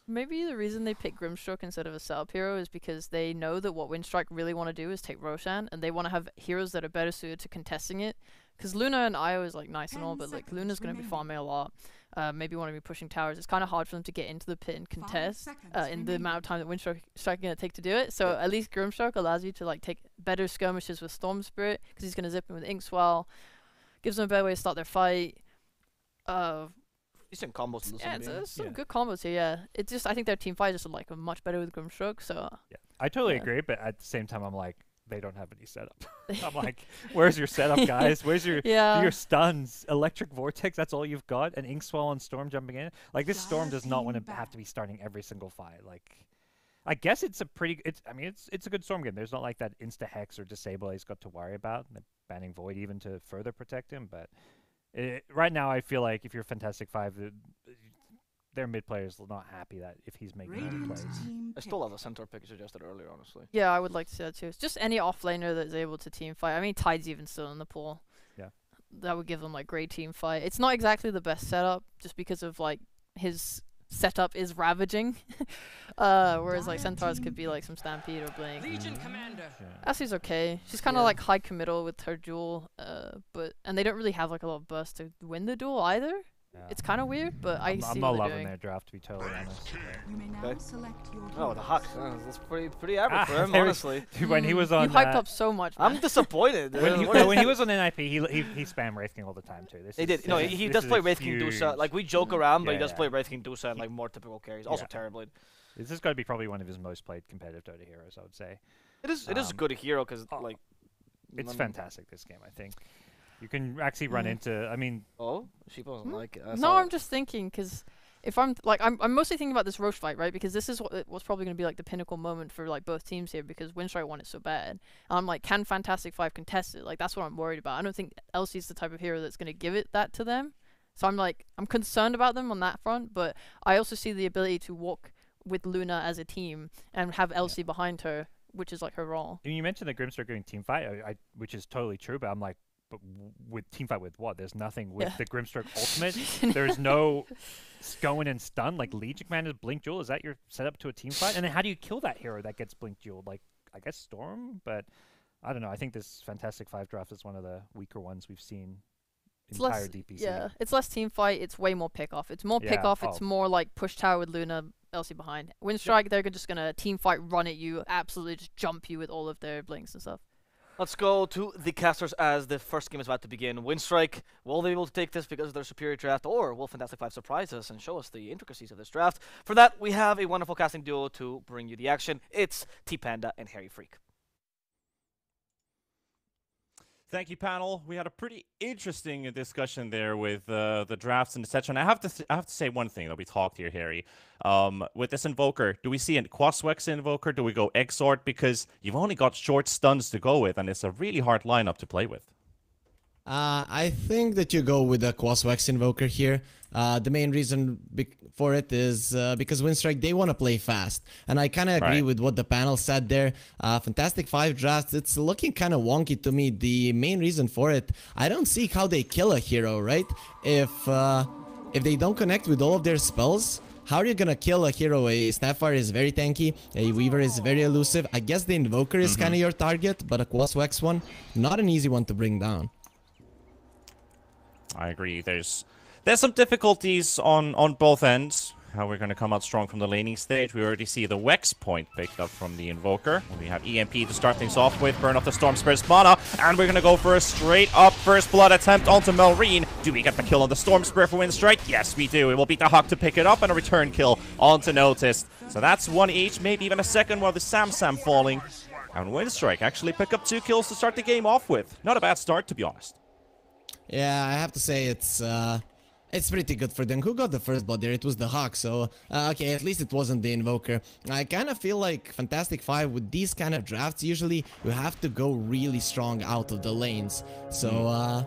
Maybe the reason they pick Grimstroke instead of a setup hero is because they know that what Winstrike really want to do is take Roshan, and they want to have heroes that are better suited to contesting it. Because Luna and Io is like nice and all, but like Luna's going to be farming a lot. Maybe want to be pushing towers. It's kind of hard for them to get into the pit and contest in the amount of time that Winstrike is going to take to do it. So at least Grimstroke allows you to like take better skirmishes with Storm Spirit because he's going to zip in with Inkswell. Gives them a better way to start their fight. Decent combos in Yeah, this it's some good combos here. Yeah, it's just I think their team fight is just like much better with Grimstroke. So yeah, I totally agree. But at the same time, I'm like, they don't have any setup. I'm like, where's your setup, guys? Where's your your stuns? Electric Vortex, that's all you've got? And Inkswell and Storm jumping in? Like, this Storm does not want to have to be starting every single fight. Like, I guess it's a pretty... I mean, it's a good Storm game. There's not like that Insta-Hex or Disable he's got to worry about. And banning Void even to further protect him. But right now, I feel like if you're Fantastic Five... their mid players are not happy that if he's making any plays. I still love the centaur pick you suggested earlier, honestly. Yeah, I would like to see that too. It's just any offlaner that's able to team fight. I mean, Tide's even still in the pool. Yeah. That would give them like great team fight. It's not exactly the best setup, just because of like his setup is ravaging. Whereas like centaurs could be like some Stampede or Blink. Legion Commander. Assie's okay. She's kind of like high committal with her duel, and they don't really have like a lot of burst to win the duel either. Yeah. It's kind of weird, but I see I'm not loving their draft, to be totally honest. Oh, the Hawk. That's pretty average for him, honestly. Dude, when he was on... You hyped up so much, man. I'm disappointed. when he was on NIP, he spammed Wraith King all the time, too. He did. No, he does play Wraith King Dusa. Like, we joke around, but he does play Wraith King Dusa and, like, more typical carries. Also Terrorblade. This is going to be probably one of his most played competitive Dota heroes, I would say. It is a good hero, because, like... It's fantastic, this game, I think. You can actually run into, I mean... Oh? She doesn't like it. No, I'm just thinking, because if I'm mostly thinking about this Roche fight, right? Because this is what's probably going to be like the pinnacle moment for like both teams here, because Winstrike won it so bad. And I'm like, can Fantastic Five contest it? Like, that's what I'm worried about. I don't think Elsie's the type of hero that's going to give it that to them. So I'm concerned about them on that front, but I also see the ability to walk with Luna as a team and have Elsie behind her, which is like her role. And you mentioned the Grimstroke getting team fight, which is totally true, but I'm like, but with teamfight with what? There's nothing with the Grimstroke ultimate. There's no going and stun like Legion Commander's Blink Jewel. Is that your setup to a teamfight? And then how do you kill that hero that gets Blink Jewel? Like, I guess Storm, but I don't know. I think this Fantastic Five draft is one of the weaker ones we've seen. Entire DPC. Yeah, it's less teamfight. It's way more pick off. It's more pick off. It's more like push tower with Luna, Elsie behind. Winstrike, they're just gonna teamfight, run at you, absolutely just jump you with all of their blinks and stuff. Let's go to the casters as the first game is about to begin. Winstrike, will they be able to take this because of their superior draft, or will Fantastic Five surprise us and show us the intricacies of this draft? For that, we have a wonderful casting duo to bring you the action. It's T-Panda and Harry Freak. Thank you, panel. We had a pretty interesting discussion there with the drafts and etc. And I have to say one thing that we talked here, Harry. With this Invoker, do we see a Quaswex Invoker? Do we go Exort? Because you've only got short stuns to go with, and it's a really hard lineup to play with. I think that you go with the Quaswex Invoker here. The main reason for it is because Winstrike, they want to play fast. And I kind of agree with what the panel said there. Fantastic Five drafts, it's looking kind of wonky to me. The main reason for it, I don't see how they kill a hero, right? If they don't connect with all of their spells, how are you gonna kill a hero? A Snapfire is very tanky, a Weaver is very elusive. I guess the Invoker is kind of your target, but a Quaswex one, not an easy one to bring down. I agree. There's some difficulties on both ends. How we're going to come out strong from the laning stage. We already see the Wex point picked up from the Invoker. We have EMP to start things off with. Burn off the Storm Spirit's mana. And we're going to go for a straight up first blood attempt onto Melreen. Do we get the kill on the Storm Spirit for Winstrike? Yes, we do. It will beat the Hawk to pick it up and a return kill onto Noticed. So that's one each, maybe even a second while the Sam falling. And Winstrike actually pick up 2 kills to start the game off with. Not a bad start, to be honest. Yeah, I have to say it's pretty good for them. Who got the first blood there? It was the Hawk, so okay, at least it wasn't the Invoker. I kind of feel like Fantastic Five with these kind of drafts, usually you have to go really strong out of the lanes. So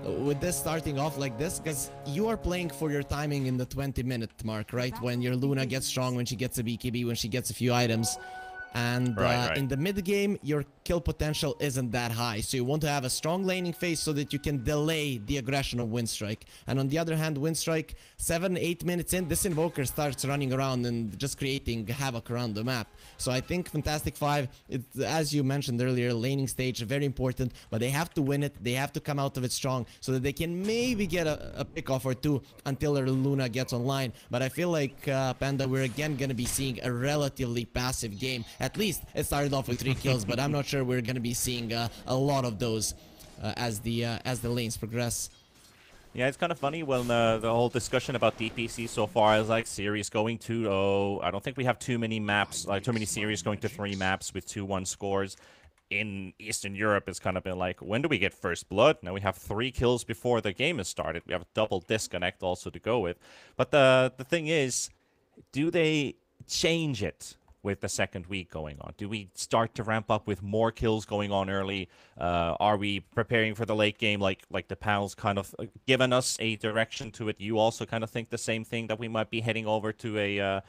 with this starting off like this, because you are playing for your timing in the 20-minute mark, right? When your Luna gets strong, when she gets a BKB, when she gets a few items. And in the mid game, you're kill potential isn't that high. So you want to have a strong laning phase so that you can delay the aggression of Winstrike. And on the other hand, Winstrike, 7-8 minutes in, this Invoker starts running around and just creating havoc around the map. So I think Fantastic Five, as you mentioned earlier, laning stage, very important, but they have to win it. They have to come out of it strong so that they can maybe get a pick off or two until their Luna gets online. But I feel like, Panda, we're again going to be seeing a relatively passive game. At least it started off with 3 kills, but I'm not sure we're going to be seeing a lot of those as the lanes progress. Yeah, it's kind of funny when the whole discussion about DPC so far is like series going 2-0. I don't think we have too many maps, like too many series going to 3 maps with 2-1 scores. In Eastern Europe, it's kind of been like, when do we get first blood? Now we have 3 kills before the game has started. We have a double disconnect also to go with. But the thing is, do they change it with the second week going on? Do we start to ramp up with more kills going on early? Are we preparing for the late game like the panel's kind of given us a direction to it? You also kind of think the same thing, that we might be heading over to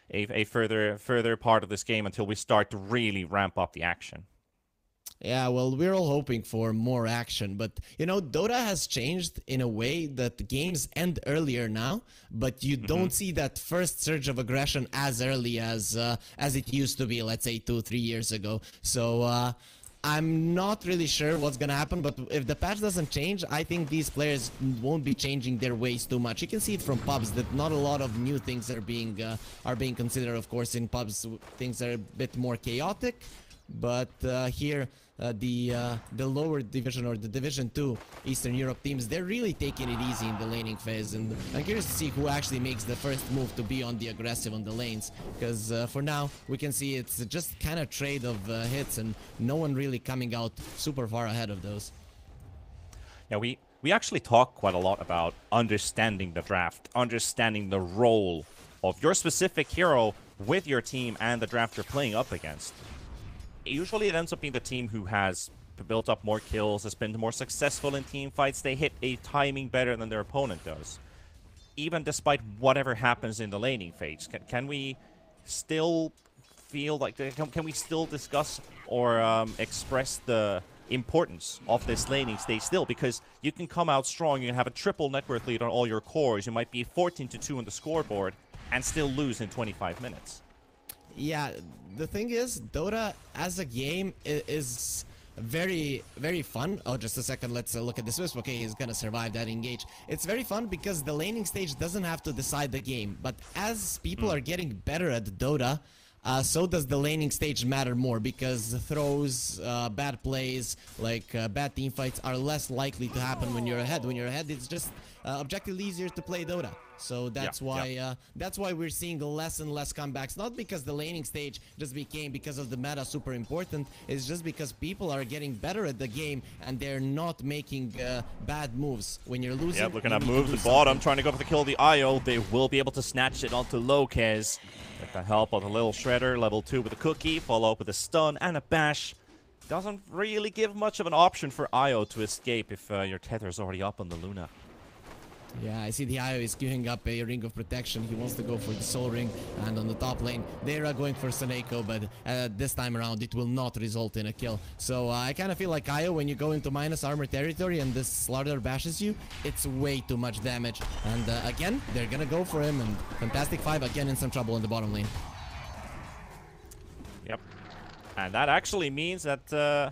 a further part of this game until we start to really ramp up the action? Yeah, well, we're all hoping for more action, but, you know, Dota has changed in a way that the games end earlier now, but you don't see that first surge of aggression as early as it used to be, let's say, 2-3 years ago. So, I'm not really sure what's gonna happen, but if the patch doesn't change, I think these players won't be changing their ways too much. You can see it from pubs that not a lot of new things are being considered. Of course, in pubs, things are a bit more chaotic, but here, the lower division, or the Division 2 Eastern Europe teams, they're really taking it easy in the laning phase, and I'm curious to see who actually makes the first move to be on the aggressive on the lanes, because for now we can see it's just kind of trade of hits and no one really coming out super far ahead of those. Yeah, we actually talk quite a lot about understanding the draft, understanding the role of your specific hero with your team and the draft you're playing up against. Usually it ends up being the team who has built up more kills, has been more successful in team fights. They hit a timing better than their opponent does. Even despite whatever happens in the laning phase, can we still feel like, can we still discuss or express the importance of this laning stage still? Because you can come out strong, you can have a triple net worth lead on all your cores, you might be 14-2 on the scoreboard and still lose in 25 minutes. Yeah, the thing is, Dota as a game is very, very fun. Oh, just a second, let's look at this Wisp. Okay, he's gonna survive that engage. It's very fun because the laning stage doesn't have to decide the game. But as people are getting better at Dota, so does the laning stage matter more, because throws, bad plays, like bad team fights are less likely to happen when you're ahead. When you're ahead, it's just objectively easier to play Dota. So that's why we're seeing less and less comebacks. Not because the laning stage just became, because of the meta, super important. It's just because people are getting better at the game and they're not making bad moves. When you're losing, yeah, looking at moves, the bottom, trying to go for the kill, the IO. They will be able to snatch it onto Lopez. With the help of a little shredder, level 2 with a cookie, follow up with a stun and a bash. Doesn't really give much of an option for IO to escape if your tether is already up on the Luna. Yeah, I see the IO is queuing up a ring of protection. He wants to go for the soul ring, and on the top lane they are going for Saneko, but this time around it will not result in a kill. So I kind of feel like IO, when you go into minus armor territory and this Slaughter bashes you, it's way too much damage. And again, they're gonna go for him, and Fantastic Five again in some trouble in the bottom lane. Yep, and that actually means that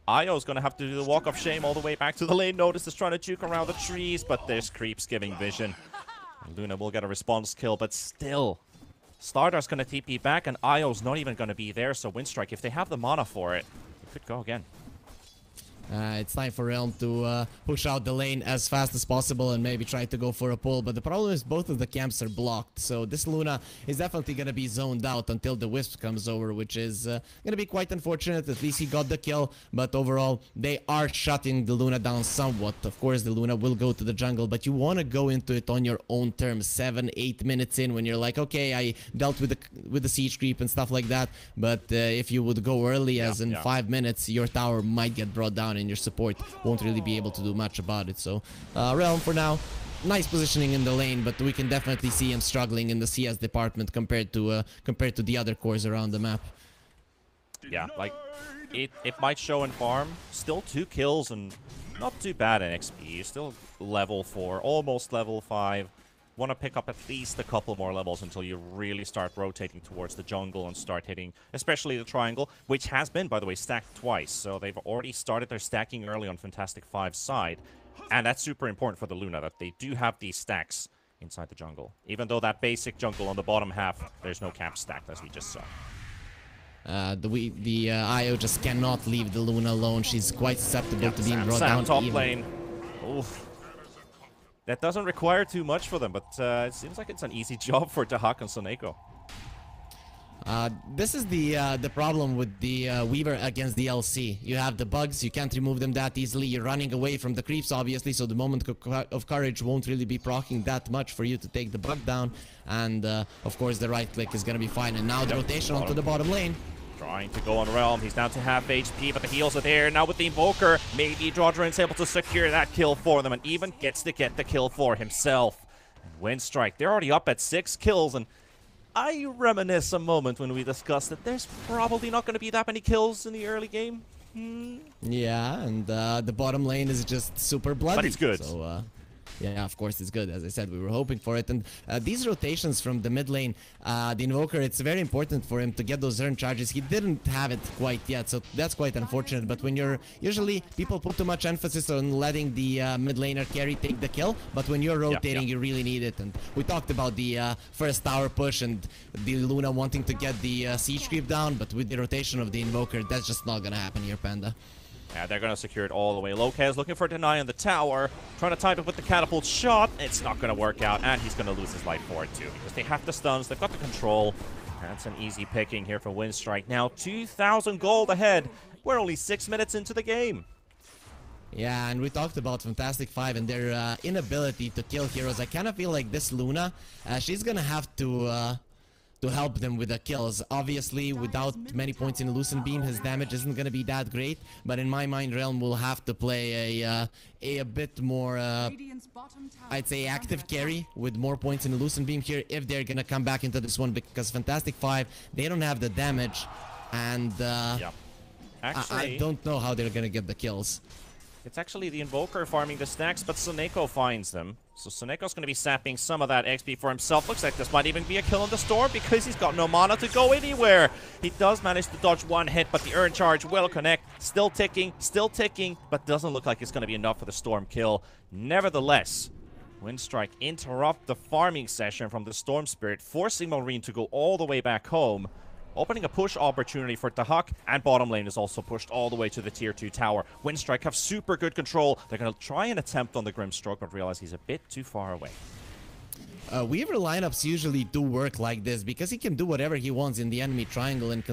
IO is going to have to do the walk of shame all the way back to the lane. Notice is trying to juke around the trees, but there's creeps giving vision. Luna will get a response kill, but still, Stardar's going to TP back, and IO's not even going to be there. So Winstrike, if they have the mana for it, it could go again. It's time for Realm to push out the lane as fast as possible and maybe try to go for a pull, but the problem is both of the camps are blocked, so this Luna is definitely going to be zoned out until the Wisp comes over, which is going to be quite unfortunate. At least he got the kill, but overall they are shutting the Luna down somewhat. Of course the Luna will go to the jungle, but you want to go into it on your own terms. 7-8 minutes in, when you're like, okay, I dealt with the siege creep and stuff like that, but if you would go early, as in 5 minutes, your tower might get brought down and your support won't really be able to do much about it. So Realm for now, nice positioning in the lane, but we can definitely see him struggling in the CS department compared to the other cores around the map. Yeah, like it might show in farm. Still 2 kills and not too bad in XP. Still level 4, almost level 5. Want to pick up at least a couple more levels until you really start rotating towards the jungle and start hitting, especially the triangle, which has been, by the way, stacked twice. So they've already started their stacking early on Fantastic Five's side. And that's super important for the Luna, that they do have these stacks inside the jungle. Even though that basic jungle on the bottom half, there's no camp stacked, as we just saw. The IO just cannot leave the Luna alone. She's quite susceptible to being brought down. Top lane. Oof. That doesn't require too much for them, but it seems like it's an easy job for Dahak and Soneko. This is the problem with the Weaver against the LC. You have the bugs, you can't remove them that easily. You're running away from the creeps, obviously, so the moment of courage won't really be proccing that much for you to take the bug down. And, of course, the right click is going to be fine. And now the rotation onto the bottom lane. Trying to go on Realm. He's down to half HP, but the heals are there. Now with the Invoker, maybe Drodrin's able to secure that kill for them and even gets to get the kill for himself. And Winstrike, they're already up at 6 kills, and I reminisce a moment when we discussed that there's probably not going to be that many kills in the early game. Yeah, and the bottom lane is just super bloody. But it's good. So, yeah, of course it's good. As I said, we were hoping for it. And these rotations from the mid lane, the Invoker, it's very important for him to get those earned charges. He didn't have it quite yet, so that's quite unfortunate. But when you're... Usually, people put too much emphasis on letting the mid laner carry take the kill. But when you're rotating, you really need it. And we talked about the first tower push and the Luna wanting to get the siege creep down. But with the rotation of the Invoker, that's just not going to happen here, Panda. Yeah, they're going to secure it all the way. Lopez looking for a deny on the tower. Trying to time it with the catapult shot. It's not going to work out, and he's going to lose his life for it too. Because they have the stuns, they've got the control. That's an easy picking here for Winstrike. Now 2,000 gold ahead. We're only 6 minutes into the game. Yeah, and we talked about Fantastic Five and their inability to kill heroes. I kind of feel like this Luna, she's going to have to help them with the kills. Obviously, without many points in Lucent Beam, his damage isn't going to be that great. But in my mind, Realm will have to play a bit more, I'd say, active carry with more points in Lucent Beam here if they're going to come back into this one. Because Fantastic Five, they don't have the damage. And I don't know how they're going to get the kills. It's actually the Invoker farming the stacks, but Soneko finds them. So Soneko's going to be sapping some of that XP for himself. Looks like this might even be a kill on the Storm because he's got no mana to go anywhere. He does manage to dodge one hit, but the earn charge will connect. Still ticking, but doesn't look like it's going to be enough for the Storm kill. Nevertheless, Winstrike interrupt the farming session from the Storm Spirit, forcing Maureen to go all the way back home. Opening a push opportunity for Dahak, and bottom lane is also pushed all the way to the tier 2 tower. Winstrike have super good control. They're going to try and attempt on the Grimstroke, but realize he's a bit too far away. Weaver lineups usually do work like this because he can do whatever he wants in the enemy triangle and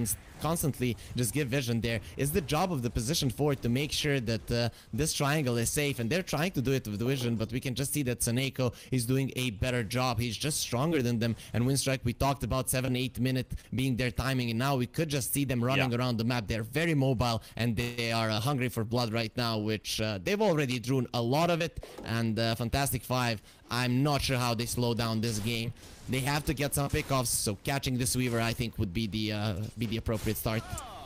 constantly just give vision there. It's the job of the position forward to make sure that this triangle is safe, and they're trying to do it with vision, but we can just see that Soneko is doing a better job. He's just stronger than them, and Winstrike, we talked about 7-8 minute being their timing, and now we could just see them running around the map. They're very mobile, and they are hungry for blood right now, which they've already drawn a lot of it, and Fantastic Five, I'm not sure how they slow down this game. They have to get some pickoffs, so catching this Weaver, I think, would be the appropriate start.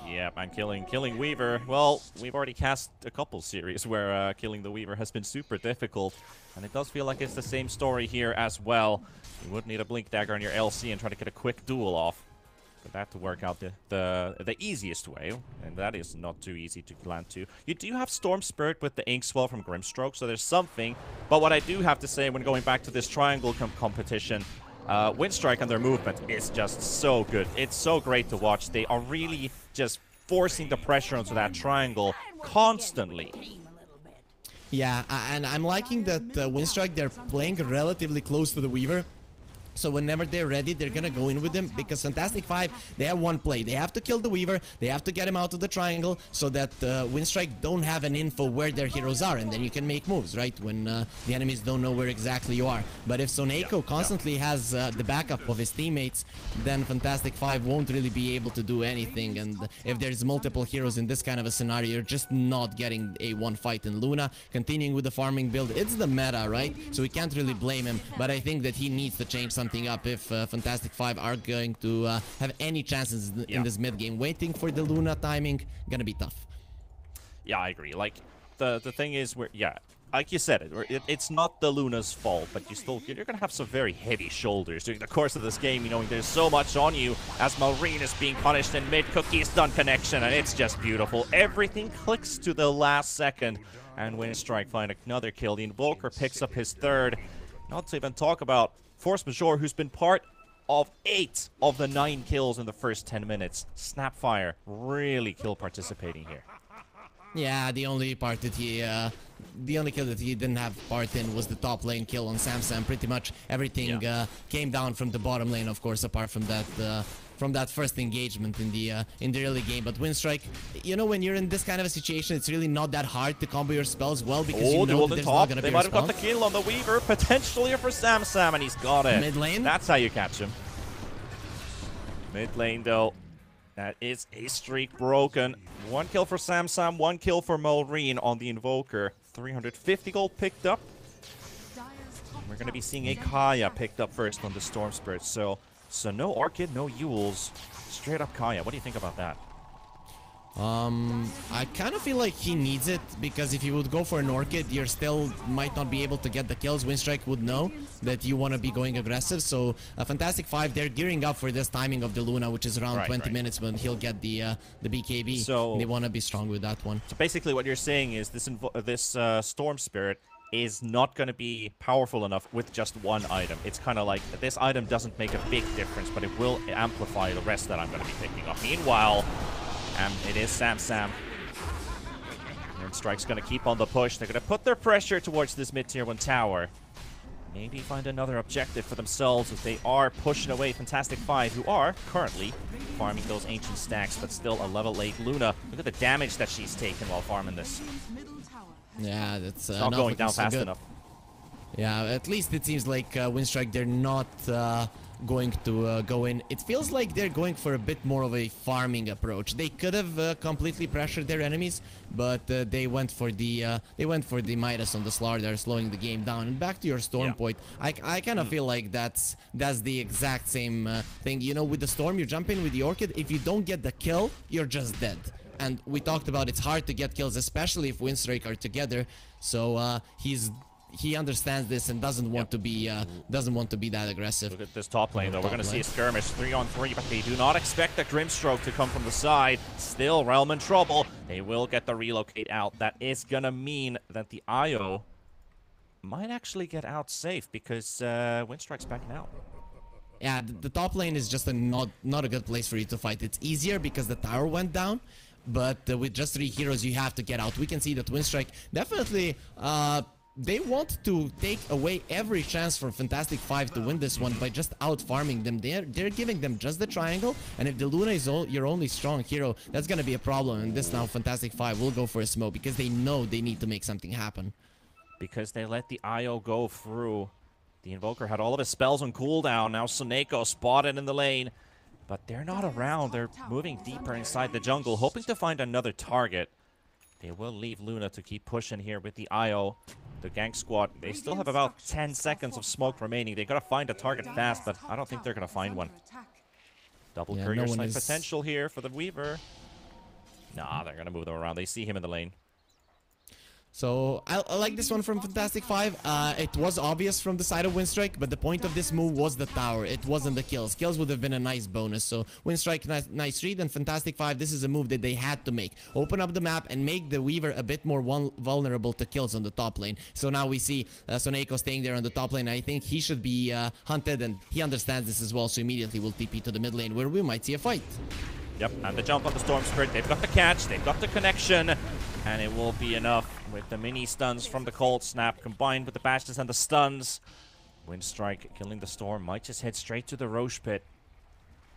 Yeah, and killing Weaver. Well, we've already cast a couple series where killing the Weaver has been super difficult, and it does feel like it's the same story here as well. You would need a Blink Dagger on your LC and try to get a quick duel off for that to work out the easiest way, and that is not too easy to land to. You do have Storm Spirit with the Inkswell from Grimstroke, so there's something. But what I do have to say when going back to this triangle competition, Winstrike and their movement is just so good. It's so great to watch. They are really just forcing the pressure onto that triangle constantly. Yeah, and I'm liking that Winstrike, they're playing relatively close to the Weaver. So whenever they're ready, they're gonna go in with them, because Fantastic Five, they have one play. They have to kill the Weaver, they have to get him out of the triangle, so that Winstrike don't have an info where their heroes are, and then you can make moves, right? When the enemies don't know where exactly you are. But if Soneko constantly has the backup of his teammates, then Fantastic Five won't really be able to do anything. And if there's multiple heroes in this kind of a scenario, you're just not getting a one fight in Luna. Continuing with the farming build, it's the meta, right? So we can't really blame him, but I think that he needs to change something something up if Fantastic Five are going to have any chances in this mid game. Waiting for the Luna timing, gonna be tough. Yeah, I agree. Like, the thing is, like you said, it's not the Luna's fault, but you're gonna have some very heavy shoulders during the course of this game. You know, there's so much on you as Malrine is being punished in mid. Cookie stun connection, and it's just beautiful. Everything clicks to the last second, and Winstrike find another kill. The Invoker picks up his third. Not to even talk about Force Majeure, who's been part of 8 of the 9 kills in the first 10 minutes. Snapfire really kill participating here. Yeah, the only part that the only kill that he didn't have part in was the top lane kill on Sam. Pretty much everything came down from the bottom lane, of course, apart from that first engagement in the early game. But Winstrike, you know, when you're in this kind of a situation, it's really not that hard to combo your spells well because you know that there's not gonna be a response. They might have got the kill on the Weaver, potentially for Sam, and he's got it. Mid lane. That's how you catch him. Mid lane, though. That is a streak broken. 1 kill for Sam, 1 kill for Malrine on the Invoker. 350 gold picked up. And we're going to be seeing a Kaya picked up first on the Storm Spirit. So no Orchid, no Yules. Straight up Kaya. What do you think about that? I kind of feel like he needs it, because if you would go for an Orchid, you still might not be able to get the kills. Winstrike would know that you want to be going aggressive, so Fantastic Five, they're gearing up for this timing of the Luna, which is around 20 minutes when he'll get the BKB. So they want to be strong with that one. So basically what you're saying is this Storm Spirit is not going to be powerful enough with just one item. It's kind of like, this item doesn't make a big difference, but it will amplify the rest that I'm going to be picking up. Meanwhile, it is Sam. Winstrike's going to keep on the push. They're going to put their pressure towards this mid-tier 1 tower. Maybe find another objective for themselves as they are pushing away Fantastic Five, who are currently farming those ancient stacks, but still a level 8 Luna. Look at the damage that she's taken while farming this. Yeah, that's not going down fast enough. Yeah, at least it seems like Winstrike, they're not going to go in. It feels like they're going for a bit more of a farming approach. They could have completely pressured their enemies, but they went for the Midas on the Slar. They're slowing the game down. And back to your Storm point, I kind of feel like that's the exact same thing. You know, with the Storm, you jump in with the Orchid. If you don't get the kill, you're just dead. And we talked about it's hard to get kills, especially if Winstrike are together. So he understands this and doesn't want to be that aggressive. Look at this top lane though. We're going to see a skirmish 3-on-3, but they do not expect the Grimstroke to come from the side. Still, Realm in trouble. They will get the relocate out. That is going to mean that the IO might actually get out safe because Winstrike's backing out. Yeah, the top lane is just not a good place for you to fight. It's easier because the tower went down, but with just 3 heroes, you have to get out. We can see that Winstrike definitely they want to take away every chance from Fantastic Five to win this one by just out-farming them. They're giving them just the triangle, and if the Luna is your only strong hero, that's gonna be a problem. And this now Fantastic Five will go for a smoke because they know they need to make something happen. Because they let the IO go through. The Invoker had all of his spells on cooldown. Now Soneko spotted in the lane, but they're not around. They're moving deeper inside the jungle, hoping to find another target. They will leave Luna to keep pushing here with the IO. The gank squad, they still have about 10 seconds of smoke remaining. They gotta find a target fast, but I don't think they're gonna find one. Double courier snipe potential here for the Weaver. Nah, they're gonna move them around. They see him in the lane. So I like this one from Fantastic Five. It was obvious from the side of Winstrike, but the point of this move was the tower. It wasn't the kills. Kills would have been a nice bonus. So Winstrike, nice read, and Fantastic Five, this is a move that they had to make. Open up the map and make the Weaver a bit more vulnerable to kills on the top lane. So now we see Soneko staying there on the top lane. I think he should be hunted, and he understands this as well. So immediately we'll TP to the mid lane where we might see a fight. Yep, and the jump on the Storm Spirit. They've got the catch, they've got the connection, and it will be enough with the mini stuns from the Cold Snap combined with the bashes and the stuns. Winstrike killing the Storm might just head straight to the Roche Pit,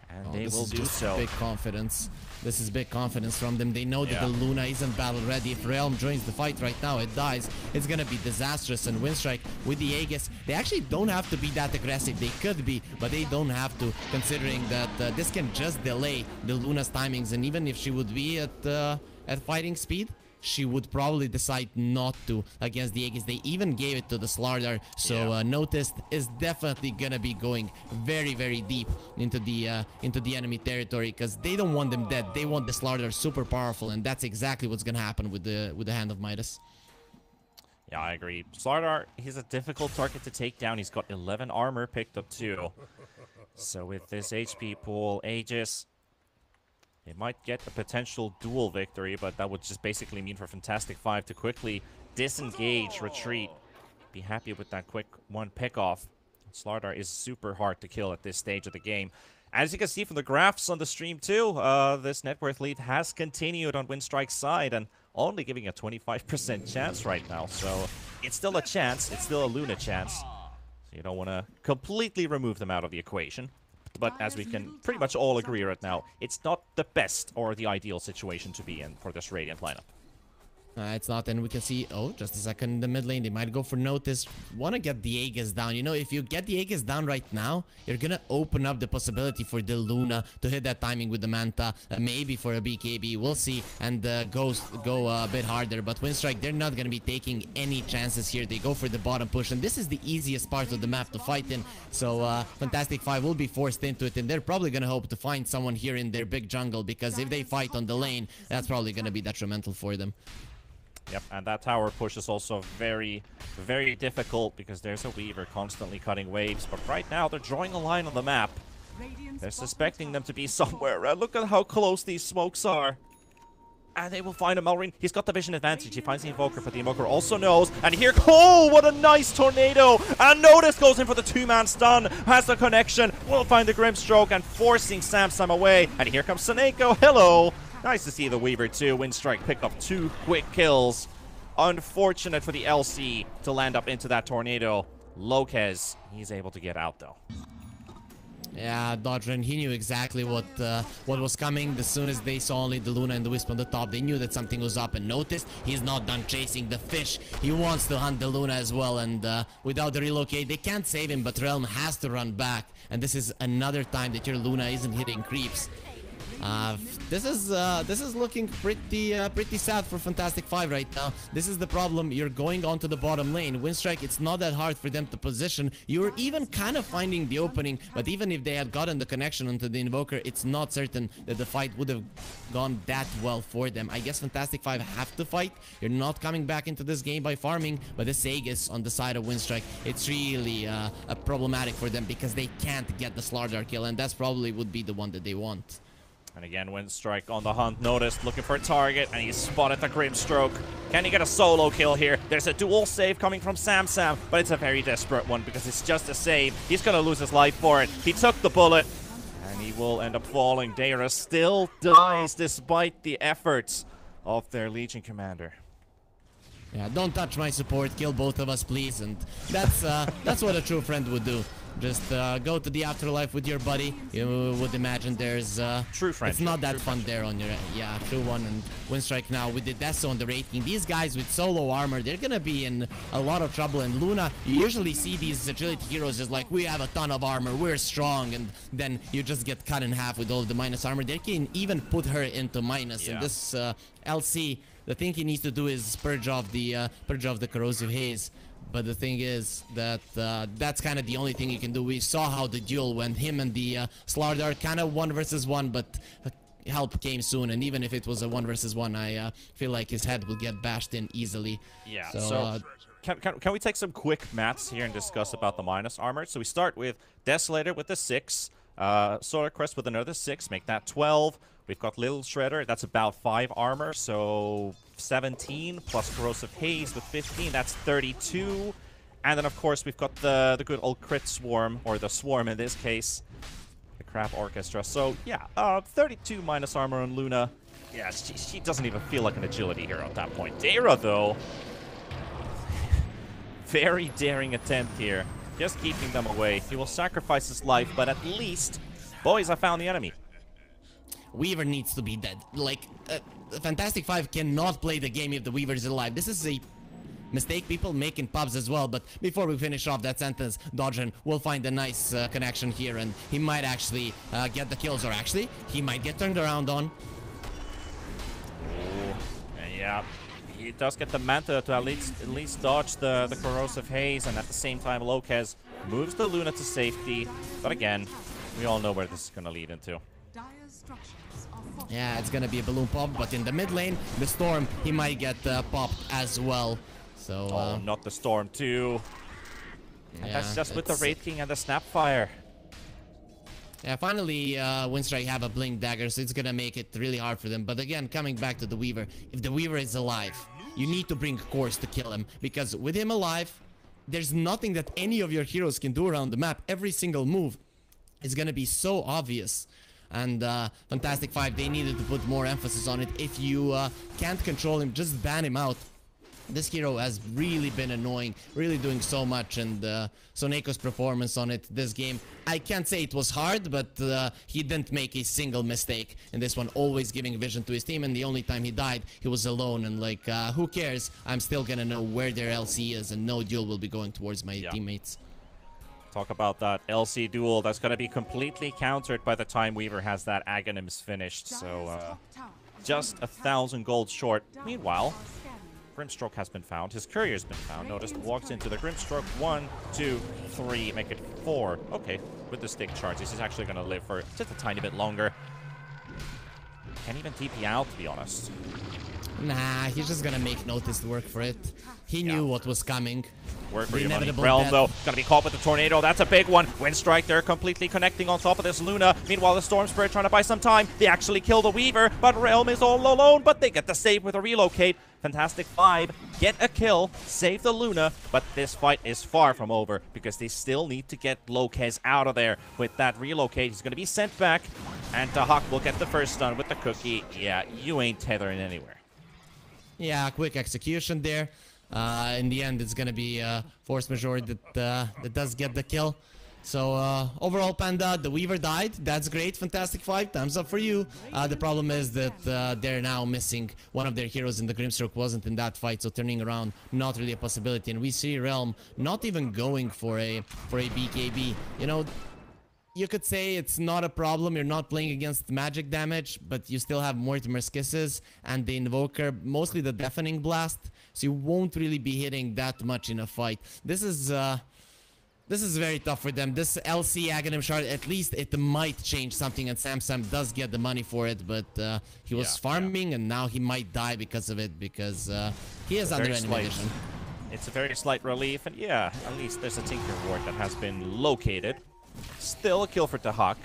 and they will do so. Big confidence. This is big confidence from them. They know that the Luna isn't battle ready. If Realm joins the fight right now, it dies. It's gonna be disastrous. And Winstrike with the Aegis, they actually don't have to be that aggressive. They could be, but they don't have to, considering that this can just delay the Luna's timings. And even if she would be at fighting speed, she would probably decide not to against the Aegis. They even gave it to the Slardar, so Noticed is definitely gonna be going very, very deep into the enemy territory, because they don't want them dead. They want the Slardar super powerful, and that's exactly what's gonna happen with the Hand of Midas. Yeah, I agree. Slardar, he's a difficult target to take down. He's got 11 armor picked up too. So with this HP pool, Aegis, they might get a potential dual victory, but that would just basically mean for Fantastic Five to quickly disengage, retreat, be happy with that quick one pick-off. Slardar is super hard to kill at this stage of the game. As you can see from the graphs on the stream too, this net worth lead has continued on Winstrike's side and only giving a 25% chance right now. So it's still a chance. It's still a Luna chance. So you don't want to completely remove them out of the equation. But as we can pretty much all agree right now, it's not the best or the ideal situation to be in for this Radiant lineup. It's not, and we can see, oh, just a second in the mid lane, they might go for Notice. Want to get the Aegis down. You know, if you get the Aegis down right now, you're gonna open up the possibility for the Luna to hit that timing with the Manta, maybe for a BKB, we'll see, and go a bit harder. But Winstrike, they're not gonna be taking any chances here. They go for the bottom push, and this is the easiest part of the map to fight in, so Fantastic Five will be forced into it, and they're probably gonna hope to find someone here in their big jungle, because if they fight on the lane, that's probably gonna be detrimental for them. Yep, and that tower push is also very, very difficult because there's a Weaver constantly cutting waves. But right now, they're drawing a line on the map. They're suspecting them to be somewhere. Look at how close these smokes are. And they will find a Malrine. He's got the vision advantage. He finds the Invoker, but the Invoker also knows. And here, oh, what a nice tornado. And Notice goes in for the two-man stun. Has the connection. Will find the Grimstroke and forcing Samsam away. And here comes Saneko. Hello. Nice to see the Weaver too. Winstrike pick up 2 quick kills. Unfortunate for the LC to land up into that tornado. Lopez, he's able to get out though. Yeah, Dodgerin, he knew exactly what was coming. As soon as they saw only the Luna and the Wisp on the top, they knew that something was up, and Noticed he's not done chasing the fish. He wants to hunt the Luna as well, and without the relocate, they can't save him, but Realm has to run back. And this is another time that your Luna isn't hitting creeps. This is looking pretty sad for Fantastic Five right now. This is the problem. You're going onto the bottom lane. Winstrike, it's not that hard for them to position. You're even kind of finding the opening, but even if they had gotten the connection onto the Invoker, it's not certain that the fight would have gone that well for them. I guess Fantastic Five have to fight. You're not coming back into this game by farming, but this Aegis on the side of Winstrike, it's really problematic for them because they can't get the Slardar kill, and that's probably would be the one that they want. And again, Winstrike on the hunt, Noticed, looking for a target, and he spotted the Grimstroke. Can he get a solo kill here? There's a dual save coming from Samsam, but it's a very desperate one because it's just a save. He's gonna lose his life for it. He took the bullet, and he will end up falling. Dara still dies despite the efforts of their Legion commander. Yeah, don't touch my support, kill both of us, please, and that's what a true friend would do. Just go to the afterlife with your buddy. You would imagine there's true friend. It's not that fun there on your true one. And Winstrike now with the Deso on the rating. These guys with solo armor, they're gonna be in a lot of trouble. And Luna, you usually see these agility heroes just like, we have a ton of armor, we're strong, and then you just get cut in half with all of the minus armor. They can even put her into minus. And this LC, the thing he needs to do is purge off the corrosive haze. But the thing is that that's kind of the only thing you can do. We saw how the duel went. Him and the Slardar kind of 1 versus 1, but help came soon. And even if it was a 1 versus 1, I feel like his head will get bashed in easily. Yeah. So can we take some quick maths here and discuss about the minus armor? So we start with Desolator with the 6, Solar Crest with another 6, make that 12. We've got Little Shredder, that's about 5 armor, so 17 plus Corrosive Haze with 15, that's 32. And then, of course, we've got the good old Crit Swarm, or the Swarm in this case, the Crab Orchestra. So, yeah, 32 minus armor on Luna. Yeah, she doesn't even feel like an agility hero at that point. Dara, though, very daring attempt here, just keeping them away. He will sacrifice his life, but at least, boys, I found the enemy. Weaver needs to be dead. Like, Fantastic Five cannot play the game if the Weaver is alive. This is a mistake people make in pubs as well. But before we finish off that sentence, Dodgen will find a nice connection here, and he might actually get the kills, or actually, he might get turned around on. Yeah, He does get the Manta to at least dodge the Corrosive Haze, and at the same time, Lopez moves the Luna to safety. But again, we all know where this is going to lead into. Yeah, it's going to be a balloon pop, but in the mid lane, the Storm, he might get popped as well. So, not the Storm too. And yeah, that's just with the Wraith King and the Snapfire. Yeah, finally, Winstrike have a Blink Dagger, so it's gonna make it really hard for them. But again, coming back to the Weaver, if the Weaver is alive, you need to bring Course to kill him. Because with him alive, there's nothing that any of your heroes can do around the map. Every single move is gonna be so obvious. And Fantastic 5, they needed to put more emphasis on it. If you can't control him, just ban him out. This hero has really been annoying, really doing so much, and Soneko's performance on it this game, I can't say it was hard, but he didn't make a single mistake in this one, always giving vision to his team, and the only time he died, he was alone, and like, who cares? I'm still gonna know where their LC is, and no duel will be going towards my teammates. Talk about that LC duel, that's gonna be completely countered by the time Weaver has that Aghanims finished, so just 1,000 gold short. Meanwhile, Grimstroke has been found. His courier's been found. Notice walks into the Grimstroke. 1, 2, 3, make it 4. Okay, with the stick charges, he's actually going to live for just a tiny bit longer. Can't even TP out, to be honest. Nah, he's just going to make Notice work for it. He knew what was coming. Work for your money. Realm, though, going to be caught with the Tornado. That's a big one. Winstrike, they're completely connecting on top of this Luna. Meanwhile, the Storm Spirit trying to buy some time. They actually kill the Weaver, but Realm is all alone, but they get the save with a relocate. Fantastic 5 get a kill, save the Luna, but this fight is far from over because they still need to get Lopez out of there. With that relocate, he's going to be sent back, and Tahak will get the first stun with the cookie. Yeah, you ain't tethering anywhere. Yeah, quick execution there. In the end, it's gonna be Force Majeure that does get the kill. So overall, Panda, the Weaver died. That's great. Fantastic 5. Thumbs up for you. The problem is that they're now missing one of their heroes, and the Grimstroke wasn't in that fight, so turning around, not really a possibility. And we see Realm not even going for a BKB. You know, you could say it's not a problem. You're not playing against magic damage, but you still have Mortimer's Kisses and the Invoker, mostly the Deafening Blast. So you won't really be hitting that much in a fight. This is very tough for them. This LC Aghanim Shard, at least it might change something, and Sam does get the money for it, but he was farming, and now he might die because of it, because he is under enemy vision. It's a very slight relief, and yeah, at least there's a Tinker Ward that has been located. Still a kill for Tahak.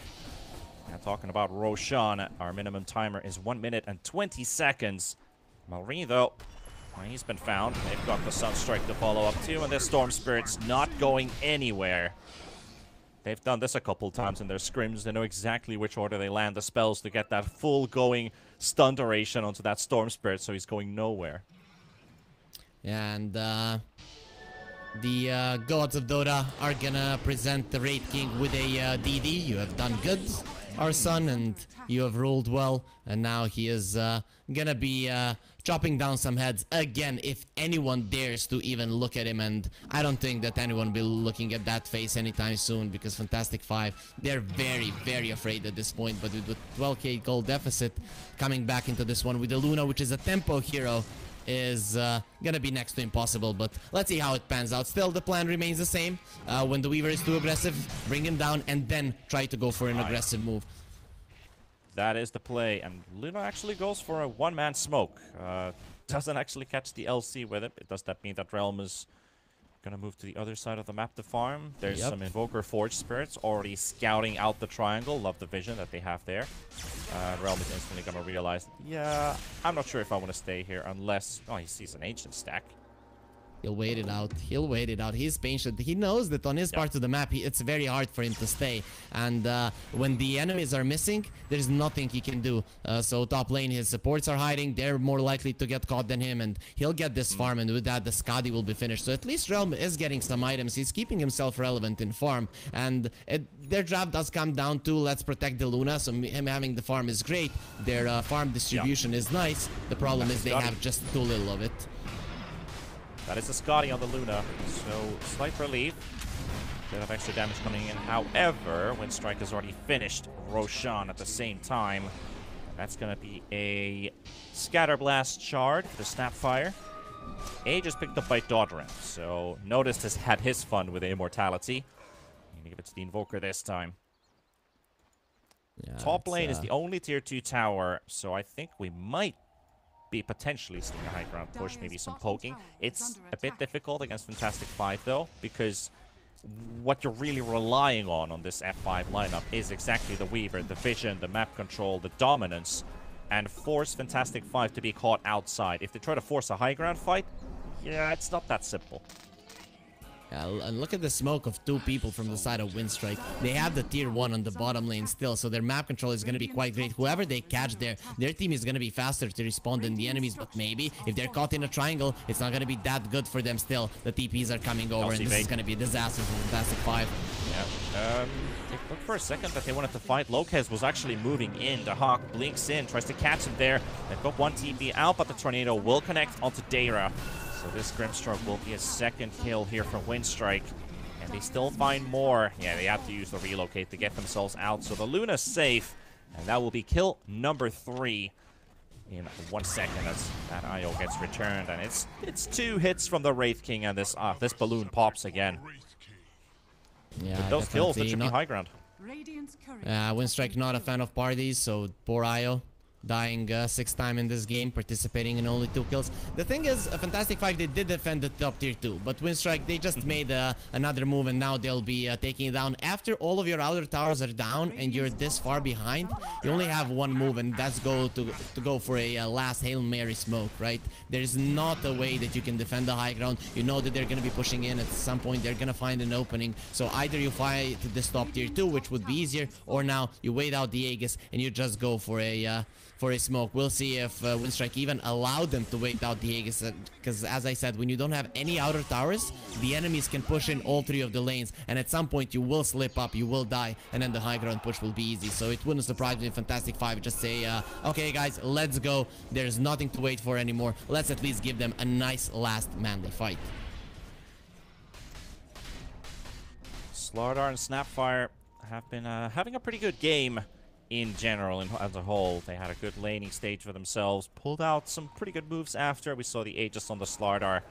Now talking about Roshan, our minimum timer is 1 minute and 20 seconds. Malrine, though, well, he's been found. They've got the Sunstrike to follow up too, and this Storm Spirit's not going anywhere. They've done this a couple times in their scrims. They know exactly which order they land the spells to get that full going stun duration onto that Storm Spirit, so he's going nowhere. Yeah, and the gods of Dota are gonna present the Wraith King with a DD. You have done good, our son, and you have ruled well. And now he is gonna be chopping down some heads again if anyone dares to even look at him. And I don't think that anyone will be looking at that face anytime soon, because Fantastic 5, they're very, very afraid at this point. But with the 12k gold deficit coming back into this one with the Luna, which is a tempo hero, is gonna be next to impossible. But let's see how it pans out. Still, the plan remains the same. When the Weaver is too aggressive, bring him down and then try to go for an aggressive move. That is the play, and Luna actually goes for a one-man smoke. Doesn't actually catch the LC with it. Does that mean that Realm is gonna move to the other side of the map to farm? There's some Invoker Forge Spirits already scouting out the triangle. Love the vision that they have there. Realm is instantly gonna realize, yeah, I'm not sure if I want to stay here unless... Oh, he sees an Ancient stack. He'll wait it out. He'll wait it out. He's patient. He knows that on his part of the map, it's very hard for him to stay. And when the enemies are missing, there's nothing he can do. So top lane, his supports are hiding. They're more likely to get caught than him. And he'll get this farm. And with that, the Skadi will be finished. So at least Realm is getting some items. He's keeping himself relevant in farm. And their draft does come down to let's protect the Luna. So him having the farm is great. Their farm distribution is nice. The problem is they have just too little of it. That is a Skadi on the Luna, so slight relief. Bit of extra damage coming in. However, Winstrike has already finished Roshan at the same time. That's going to be a Scatterblast Shard for the Snapfire. A just picked up by Dodrin, so Noticed has had his fun with the Immortality. I'm gonna give it to the Invoker this time. Yeah, Top lane is the only tier 2 tower, so I think we might be potentially seeing a high ground push, maybe some poking. It's a bit difficult against Fantastic 5 though, because what you're really relying on this F5 lineup is exactly the Weaver, the vision, the map control, the dominance, and force Fantastic 5 to be caught outside. If they try to force a high ground fight, yeah, it's not that simple. And look at the smoke of 2 people from the side of Winstrike. They have the tier 1 on the bottom lane still, so their map control is going to be quite great. Whoever they catch there, their team is going to be faster to respawn than the enemies, but maybe if they're caught in a triangle, it's not going to be that good for them still. The TPs are coming over, and this is going to be a disaster for Fantastic 5. Yeah, it looked for a second that they wanted to fight. Lopez was actually moving in. The Hawk blinks in, tries to catch him there. They've got 1 TP out, but the Tornado will connect onto Dara. So this Grimstroke will be a second kill here from Winstrike. And they still find more. Yeah, they have to use the relocate to get themselves out. So the Luna's safe. And that will be kill number 3 in 1 second as that IO gets returned. And it's 2 hits from the Wraith King, and this balloon pops again. Yeah, with those kills, that should be high ground. Winstrike not a fan of parties, so poor IO. Dying 6th time in this game, participating in only 2 kills. The thing is, Fantastic 5, they did defend the top tier 2, but Winstrike, they just made another move, and now they'll be taking it down. After all of your outer towers are down and you're this far behind, you only have 1 move, and that's to go for a last Hail Mary smoke, right? There's not a way that you can defend the high ground. You know that they're going to be pushing in at some point. They're going to find an opening. So either you fight this top tier 2, which would be easier, or now you wait out the Aegis and you just go for a smoke. We'll see if Winstrike even allowed them to wait out the Aegis, because as I said, when you don't have any outer towers, the enemies can push in all 3 of the lanes, and at some point you will slip up, you will die, and then the high ground push will be easy. So it wouldn't surprise me if Fantastic 5 just say, okay guys, let's go. There's nothing to wait for anymore. Let's at least give them a nice last manly fight. Slardar and Snapfire have been having a pretty good game in general, and as a whole. They had a good laning stage for themselves, pulled out some pretty good moves after. We saw the Aegis on the Slardar.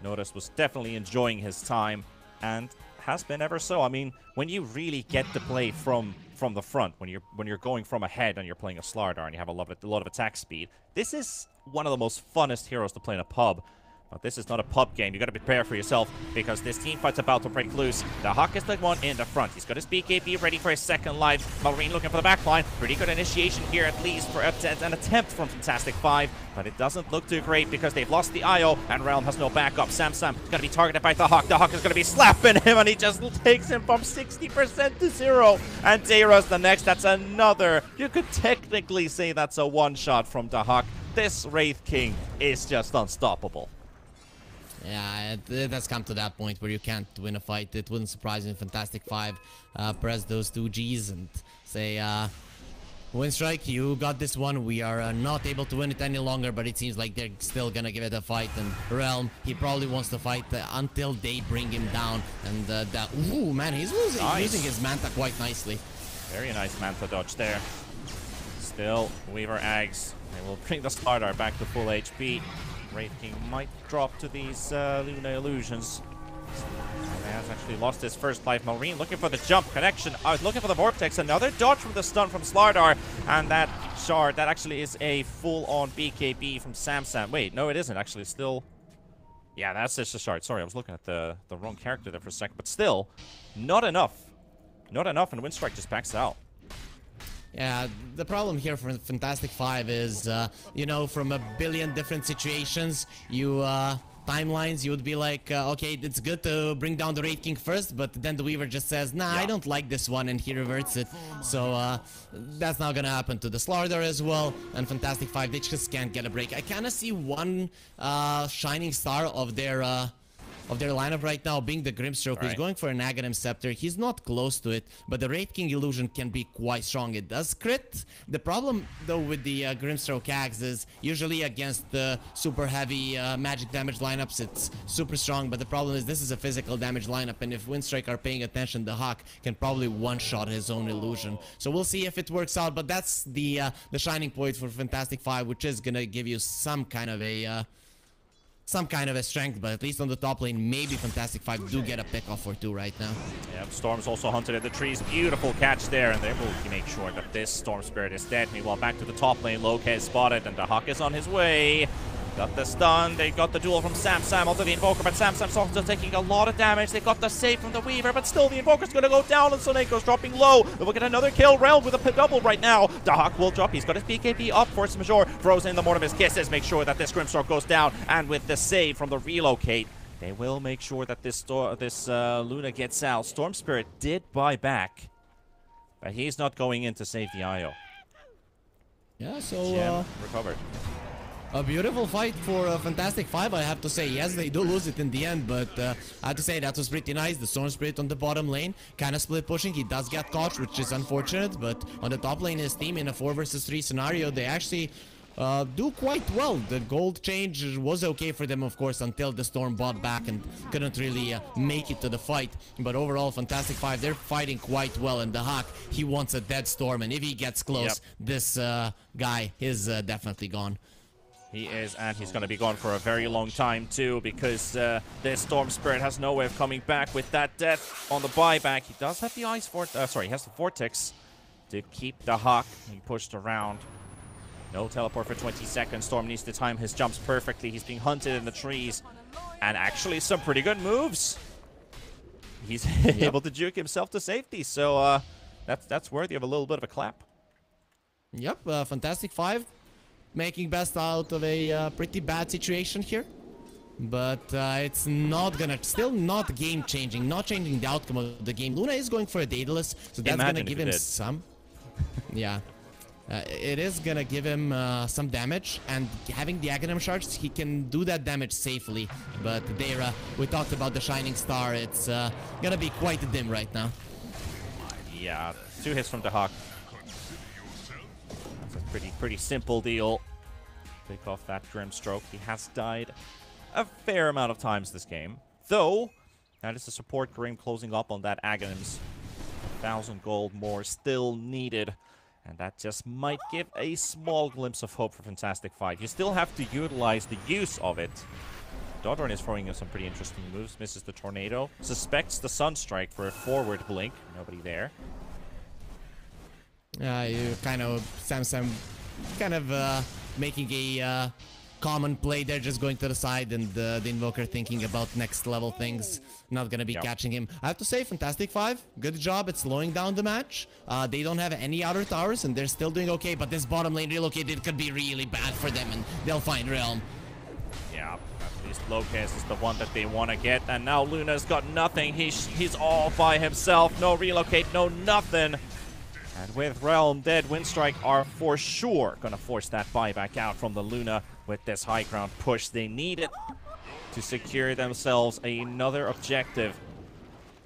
Notice was definitely enjoying his time, and has been ever so. I mean, when you really get to play from the front, when you're going from ahead and you're playing a Slardar and you have a lot of attack speed, this is one of the most funnest heroes to play in a pub. But this is not a pub game. You got to prepare for yourself, because this team fight's about to break loose. The Hawk is the one in the front. He's got his BKB ready for his second life. Marine looking for the backline. Pretty good initiation here, at least for an attempt from Fantastic 5. But it doesn't look too great, because they've lost the IO, and Realm has no backup. Sam is going to be targeted by the Hawk. The Hawk is going to be slapping him, and he just takes him from 60% to 0. And Dara's the next. That's another. You could technically say that's a one-shot from the Hawk. This Wraith King is just unstoppable. Yeah, it has come to that point where you can't win a fight. It wouldn't surprise me if Fantastic 5 press those 2 Gs and say, Winstrike, you got this one. We are not able to win it any longer, but it seems like they're still gonna give it a fight. And Realm, he probably wants to fight until they bring him down. And ooh, man, he's using his Manta quite nicely. Very nice Manta dodge there. Still, Weaver Ags. They will bring the Slardar back to full HP. Wraith King might drop to these Luna Illusions. He has actually lost his first life. Marine looking for the jump connection. Looking for the Vortex. Another dodge from the stun from Slardar. And that shard, that actually is a full-on BKB from Samsam. Wait, no, it isn't actually. Still, yeah, that's just a shard. Sorry, I was looking at the wrong character there for a second. But still, not enough. Not enough, and Winstrike just backs out. Yeah, the problem here for Fantastic 5 is, you know, from a billion different situations, timelines, you would be like, okay, it's good to bring down the Wraith King first, but then the Weaver just says, nah, I don't like this one, and he reverts it. So, that's not gonna happen to the Slardar as well, and Fantastic 5, they just can't get a break. I kinda see one, shining star of their lineup right now being the Grimstroke, who's going for an Aghanim Scepter. He's not close to it, but the Wraith King illusion can be quite strong. It does crit. The problem, though, with the Grimstroke Axe is usually against the super heavy magic damage lineups, it's super strong, but the problem is this is a physical damage lineup, and if Winstrike are paying attention, the Hawk can probably one-shot his own illusion. So we'll see if it works out, but that's the shining point for Fantastic 5, which is gonna give you some kind of a some kind of a strength, but at least on the top lane, maybe Fantastic Five do get a pick off or two right now. Yeah, Storm's also hunted at the trees. Beautiful catch there, and they will make sure that this Storm Spirit is dead. Meanwhile, back to the top lane, Loki is spotted, and the Hawk is on his way. Got the stun, they got the duel from Sam onto the Invoker, but Sam's also taking a lot of damage. They got the save from the Weaver, but still the Invoker's gonna go down, and Soneko's dropping low. We'll get another kill. Realm with a double right now. The Hawk will drop. He's got his BKB up. Force Majeure throws in the Mortimer's Kisses, make sure that this Grimstroke goes down, and with the save from the relocate, they will make sure that this Luna gets out. Storm Spirit did buy back, but he's not going in to save the IO. Yeah, so recovered. A beautiful fight for Fantastic Five, I have to say. Yes, they do lose it in the end, but I have to say that was pretty nice. The Storm Spirit on the bottom lane, kind of split pushing. He does get caught, which is unfortunate, but on the top lane, his team in a 4 versus 3 scenario, they actually do quite well. The gold change was okay for them, of course, until the Storm bought back and couldn't really make it to the fight. But overall, Fantastic Five, they're fighting quite well, and the Hawk, he wants a dead Storm, and if he gets close, this guy is definitely gone. He is, and he's going to be gone for a very long time too, because this Storm Spirit has no way of coming back with that death on the buyback. He does have the Ice he has the Vortex to keep the Hawk. He pushed around. No teleport for 20 seconds. Storm needs to time his jumps perfectly. He's being hunted in the trees, and actually some pretty good moves. He's able to juke himself to safety, so that's worthy of a little bit of a clap. Yep, Fantastic Five making best out of a pretty bad situation here, but it's not gonna, still not game changing, not changing the outcome of the game. Luna is going for a Daedalus, so that's gonna give him some, yeah, it is gonna give him some damage, and having the Aghanim shards, he can do that damage safely. But there, we talked about the Shining Star. It's gonna be quite dim right now. Yeah, 2 hits from the Hawk. Pretty simple deal. Pick off that Grimstroke. He has died a fair amount of times this game, though that is the support Grim closing up on that Aghanim's. 1,000 gold more still needed, and that just might give a small glimpse of hope for Fantastic Five. You still have to utilize the use of it. Dodorn is throwing in some pretty interesting moves. Misses the Tornado. Suspects the Sunstrike for a forward blink. Nobody there. You kind of, Sam kind of making a common play there, just going to the side, and the Invoker thinking about next level things, not gonna be catching him. I have to say, Fantastic Five, good job at slowing down the match. They don't have any outer towers, and they're still doing okay, but this bottom lane relocated could be really bad for them, and they'll find Realm. Yeah, at least Locust is the one that they want to get, and now Luna's got nothing. He's all by himself. No relocate, no nothing. And with Realm dead, Winstrike are for sure going to force that buyback out from the Luna with this high ground push. They need it to secure themselves another objective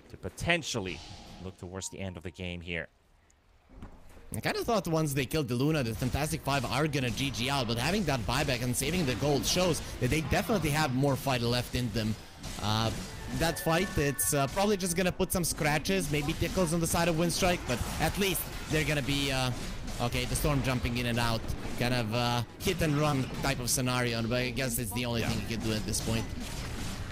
to potentially look towards the end of the game here. I kind of thought once they killed the Luna, the Fantastic Five are gonna GG out, but having that buyback and saving the gold shows that they definitely have more fight left in them. That fight, it's probably just gonna put some scratches, maybe tickles on the side of Winstrike, but at least they're gonna be, okay, the Storm jumping in and out, kind of hit and run type of scenario, but I guess it's the only thing you can do at this point.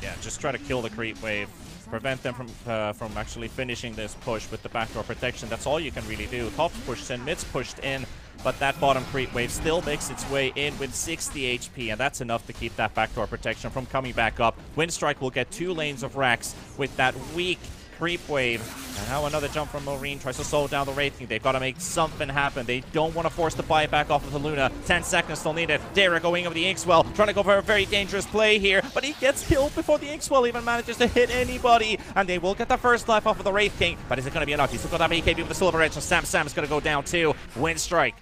Yeah, just try to kill the creep wave, prevent them from actually finishing this push with the backdoor protection. That's all you can really do. Top's pushed in, mid's pushed in, but that bottom creep wave still makes its way in with 60 HP, and that's enough to keep that backdoor protection from coming back up. Winstrike will get 2 lanes of racks with that weak creep wave. And now another jump from Marine tries to slow down the Wraith King. They've got to make something happen. They don't want to force the buyback off of the Luna. 10 seconds still needed. Dara going over the Inkswell, trying to go for a very dangerous play here, but he gets killed before the Inkswell even manages to hit anybody. And they will get the first life off of the Wraith King, but is it going to be enough? He's still got that BKB with the Silver Edge, so Sam's going to go down too. Winstrike,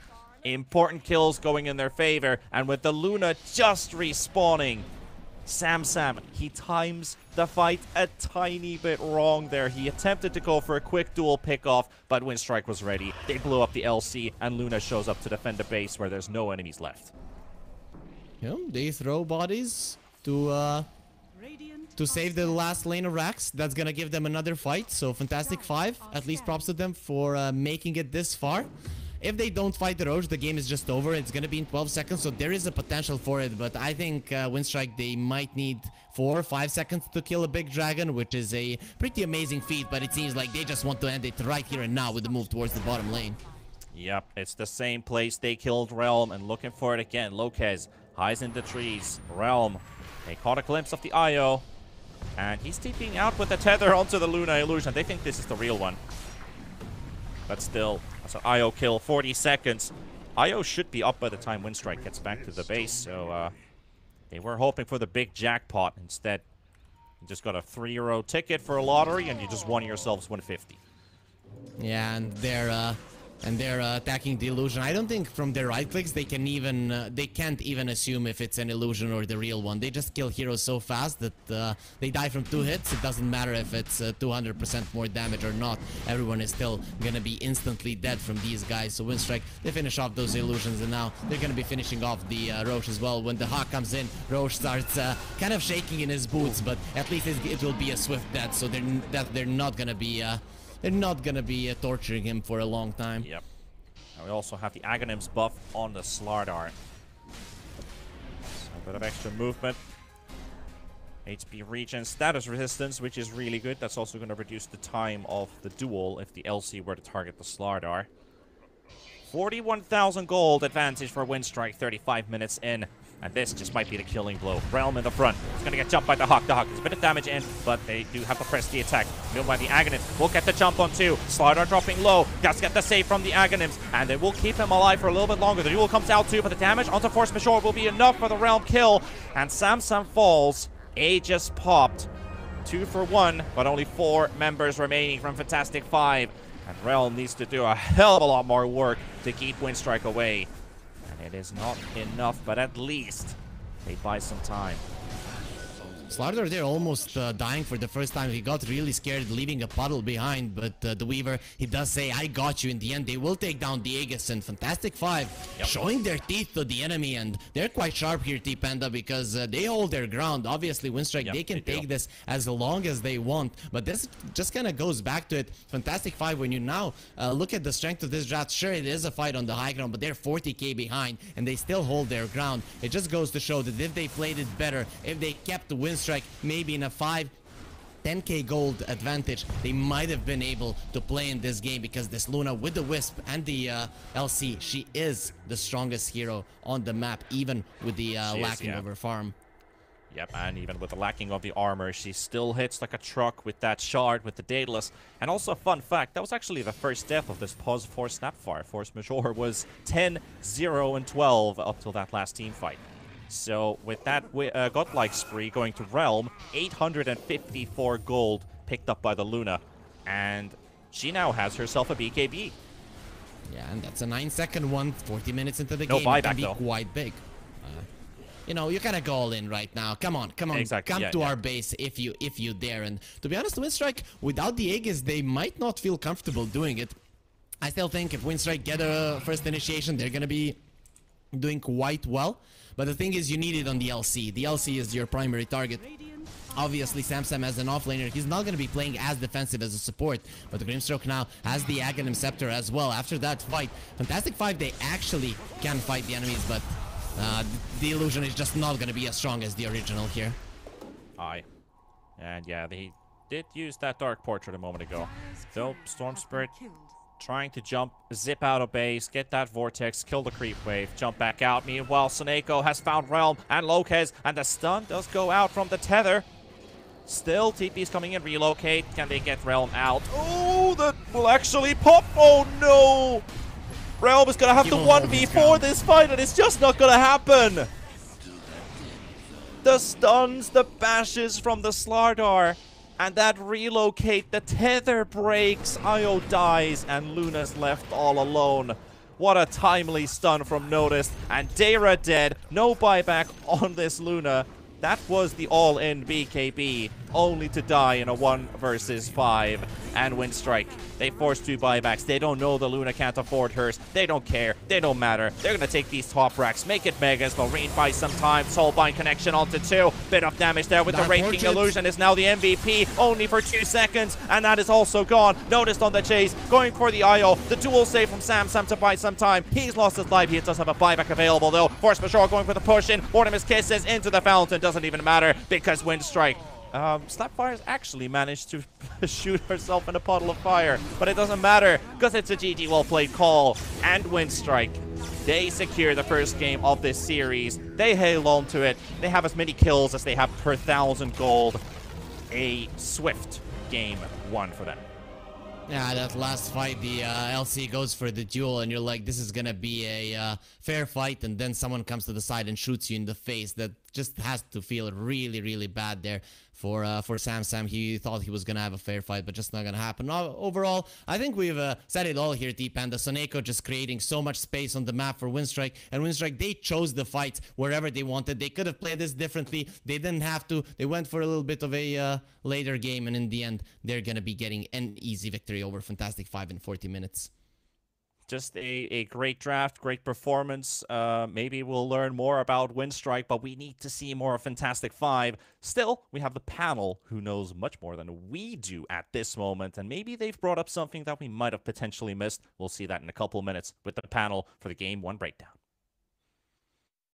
important kills going in their favor, and with the Luna just respawning, Sam, he times the fight a tiny bit wrong there. He attempted to go for a quick dual pickoff, but Winstrike was ready. They blew up the LC, and Luna shows up to defend the base where there's no enemies left. Yeah, they throw bodies to save the last lane of racks. That's gonna give them another fight. So Fantastic Five, at least props to them for making it this far. if they don't fight the Roche, the game is just over. It's gonna be in 12 seconds, so there is a potential for it. But I think Winstrike, they might need 4 or 5 seconds to kill a big dragon, which is a pretty amazing feat. But it seems like they just want to end it right here and now with the move towards the bottom lane. Yep, it's the same place they killed Realm, and looking for it again. Lopez hides in the trees. Realm, they caught a glimpse of the IO, and he's TPing out with the tether onto the Luna illusion. They think this is the real one. But still, that's an IO kill, 40 seconds. IO should be up by the time Winstrike gets back to the base, so they were hoping for the big jackpot. Instead, you just got a €3 ticket for a lottery, and you just won yourselves 150. Yeah, and they're attacking the illusion. I don't think from their right clicks they can even they can't even assume if it's an illusion or the real one. They just kill heroes so fast that they die from 2 hits. It doesn't matter if it's 200% more damage or not. Everyone is still gonna be instantly dead from these guys. So Winstrike, they finish off those illusions, and now they're gonna be finishing off the Roche as well. When the Hawk comes in, Roche starts kind of shaking in his boots, but at least it will be a swift death. So they're not gonna be torturing him for a long time. Yep. And we also have the Aghanim's buff on the Slardar. So a bit of extra movement. HP regen, status resistance, which is really good. That's also going to reduce the time of the duel if the LC were to target the Slardar. 41,000 gold advantage for Winstrike, 35 minutes in. And this just might be the killing blow. Realm in the front. It's going to get jumped by the Hawk. The Hawk gets a bit of damage in, but they do have to press the attack. Meanwhile, the Aghanims will get the jump on 2. Slardar dropping low. Just get the save from the Aghanims, and they will keep him alive for a little bit longer. The duel comes out too, but the damage onto Force Majeure will be enough for the Realm kill. And Samsam falls. A just popped. 2 for 1, but only 4 members remaining from Fantastic 5. And Realm needs to do a hell of a lot more work to keep Winstrike away. It is not enough, but at least they buy some time. Slardar there almost dying for the first time. He got really scared, leaving a puddle behind, but the Weaver, he does say, I got you in the end. They will take down the Aegis, and Fantastic 5 showing their teeth to the enemy, and they're quite sharp here, T-Panda, because they hold their ground. Obviously, Winstrike, they can take this as long as they want, but this just kind of goes back to it. Fantastic 5, when you now look at the strength of this draft, sure, it is a fight on the high ground, but they're 40k behind, and they still hold their ground. It just goes to show that if they played it better, if they kept the Winstrike maybe in a 10k gold advantage, they might have been able to play in this game, because this Luna with the Wisp and the LC, she is the strongest hero on the map, even with the lacking of her farm. Yep, and even with the lacking of the armor, she still hits like a truck with that shard, with the Daedalus. And also a fun fact, that was actually the first death of this Pause for Snapfire. Force Majeure was 10, 0, and 12 up till that last team fight. So with that godlike spree going to Realm, 854 gold picked up by the Luna. And she now has herself a BKB. Yeah, and that's a 9-second one, 40 minutes into the no game. Buyback, it can be though. Quite big. You know, you gotta go all in right now. Come on, come on. Exactly. Come to our base if you dare. And to be honest, Winstrike, without the Aegis, they might not feel comfortable doing it. I still think if Winstrike get a first initiation, they're gonna be doing quite well. But the thing is, you need it on the LC. The LC is your primary target. Obviously, Samsam as an offlaner, he's not going to be playing as defensive as a support. But the Grimstroke now has the Aghanim Scepter as well. After that fight, Fantastic 5, they actually can fight the enemies, but the illusion is just not going to be as strong as the original here. Aye. And yeah, they did use that Dark Portrait a moment ago. So, Storm Spirit trying to jump, zip out of base, get that Vortex, kill the creep wave, jump back out. Meanwhile, Soneko has found Realm and Lopez, and the stun does go out from the tether. Still, TP's coming in, relocate. Can they get Realm out? Oh, that will actually pop. Oh, no. Realm is going to have to 1v4 this fight, and it's just not going to happen. The stuns, the bashes from the Slardar. And that relocate, the tether breaks, Io dies, and Luna's left all alone. What a timely stun from Notice. And Dara dead, no buyback on this Luna. That was the all-in BKB. only to die in a 1 versus 5. And Winstrike, they force 2 buybacks. They don't know the Luna can't afford hers. They don't care. They don't matter. They're going to take these top racks, make it Megas. Marine buys some time. Soulbind connection onto 2. Bit of damage there with the Raking Illusion is now the MVP, only for 2 seconds. And that is also gone. Noticed on the chase, going for the IO. The dual save from Sam to buy some time. He's lost his life. He does have a buyback available though. Force Majeure going for the push in. Mortimer's Kisses into the fountain. Doesn't even matter because Winstrike. Snapfire's actually managed to shoot herself in a puddle of fire, but it doesn't matter because it's a GG well played call. And Winstrike, they secure the first game of this series. They hail on to it. They have as many kills as they have per 1,000 gold. A swift game 1 for them. Yeah, that last fight, the LC goes for the duel, and you're like, this is gonna be a fair fight, and then someone comes to the side and shoots you in the face. That just has to feel really, really bad there for Sam. He thought he was gonna have a fair fight, but just not gonna happen. Overall, I think we've said it all here, T-Panda. Soneko just creating so much space on the map for Winstrike, and Winstrike, they chose the fight wherever they wanted. They could have played this differently. They didn't have to. They went for a little bit of a later game, and in the end, they're gonna be getting an easy victory over Fantastic 5 in 40 minutes. Just a great draft, great performance. Maybe we'll learn more about Winstrike, but we need to see more of Fantastic 5. Still, we have the panel who knows much more than we do at this moment, and maybe they've brought up something that we might have potentially missed. We'll see that in a couple minutes with the panel for the Game 1 breakdown.